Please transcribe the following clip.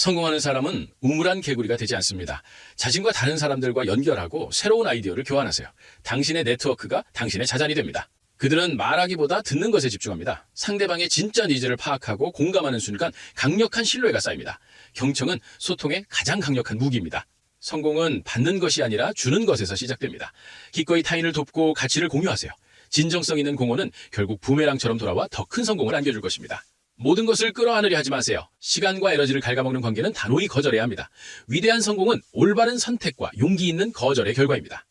성공하는 사람은 우물안 개구리가 되지 않습니다. 자신과 다른 사람들과 연결하고 새로운 아이디어를 교환하세요. 당신의 네트워크가 당신의 자산이 됩니다. 그들은 말하기보다 듣는 것에 집중합니다. 상대방의 진짜 니즈를 파악하고 공감하는 순간 강력한 신뢰가 쌓입니다. 경청은 소통의 가장 강력한 무기입니다. 성공은 받는 것이 아니라 주는 것에서 시작됩니다. 기꺼이 타인을 돕고 가치를 공유하세요. 진정성 있는 공헌은 결국 부메랑처럼 돌아와 더 큰 성공을 안겨줄 것입니다. 모든 것을 끌어안으려 하지 마세요. 시간과 에너지를 갉아먹는 관계는 단호히 거절해야 합니다. 위대한 성공은 올바른 선택과 용기 있는 거절의 결과입니다.